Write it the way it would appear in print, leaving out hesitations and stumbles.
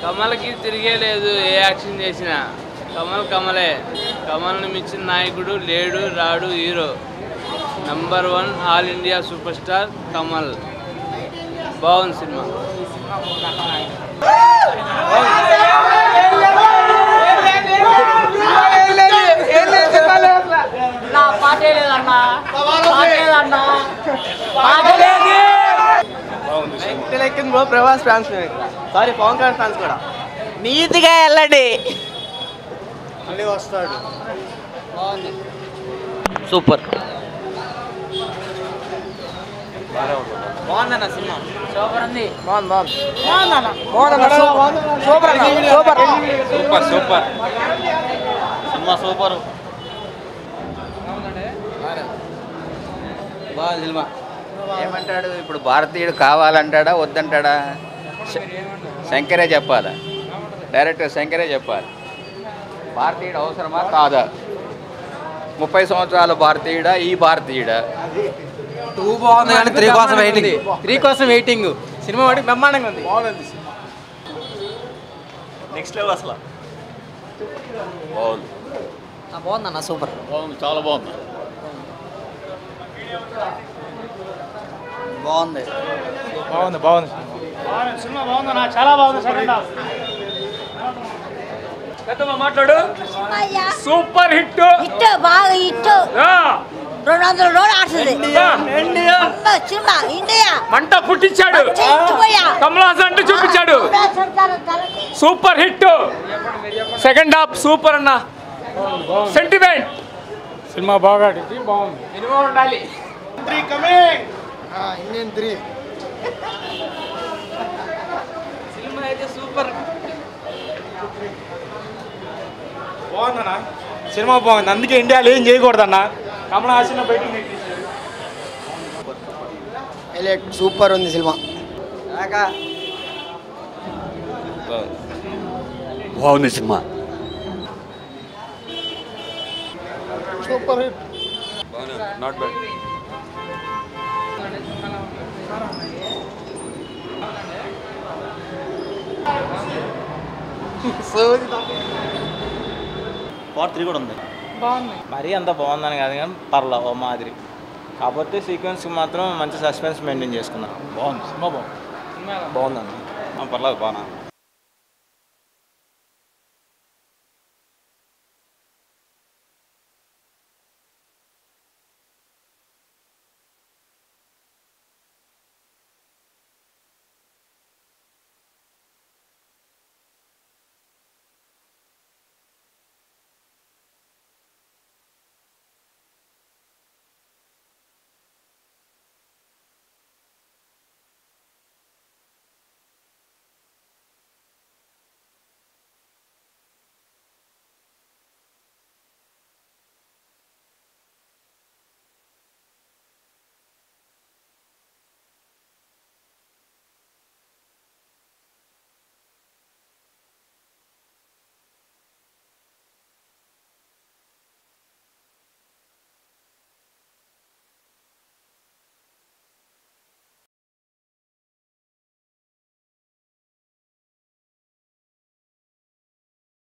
కమల్కి తిరిగే లేదు, ఏ యాక్షన్ చేసినా కమలే. కమల్ని మించిన నాయకుడు లేడు రాడు. Hero number 1 all India super star Kamal. బాగుంది సినిమా. Prabhas fans, sorry Pawan Kalyan fans కూడా నీతిగా వెళ్ళండి. మళ్ళీ వస్తాడు. సూపర్. బాగుందన్న సినిమా. సూపర్ ఉంది. బాగుందన్న. Super super cinema super. బాగుంది సినిమా. ఏమంటాడు ఇప్పుడు? భారతీయుడు కావాలంటాడా వద్దంటాడా? శంకరే చెప్పాలి, డైరెక్టర్ శంకరే చెప్పాలి. భారతీయుడు అవసరమా కాదా? 30 సంవత్సరాల భారతీయుడా, ఈ భారతీయుడా? 2 బాగుంది కానీ 3 కోసం వెయిటింగ్. 3 కోసం వెయిటింగ్. సినిమా వాడి బ్రహ్మాండంగా ఉంది. బాగుంది. నెక్స్ట్ లెవెల్ అసలు. బాగుంది. బాగుందన్న. సూపర్. బాగుంది, చాలా బాగుంది. బాగుంది. సినిమా బాగుందన్నా, చాలా బాగుంది. సెకండ్ హాఫ్ మాట్లాడు. Super hit. బాగా హిట్. 200 రోజులు ఆడుతుంది సినిమా. ఇండియా మంట పుట్టించాడు. కమల్ హాసన్ అంటే చూపించాడు. Super hit. Second half super అన్న. సెంటిమెంట్ సినిమా బాగా బాగుంది. సినిమా ఉండాలి. ఇండియన్ 3 సినిమా అయితే సూపర్. బాగుందన్న సినిమా, బాగుంది. అందుకే ఇండియాలో ఏం చేయకూడదన్న. కమల్ హాసన్ బయటికి సూపర్ ఉంది సినిమా. బాగుంది cinema. Super hit. Not bad. Part 3 కూడా ఉంది. మరీ అంత బాగుందని కాదు కానీ పర్లా ఓ మాదిరి. కాకపోతే సీక్వెన్స్కి మాత్రం మంచి సస్పెన్స్ మెయింటైన్ చేసుకున్నాను. బాగుంది సినిమా. బాగుందన్న. పర్లేదు బాగా.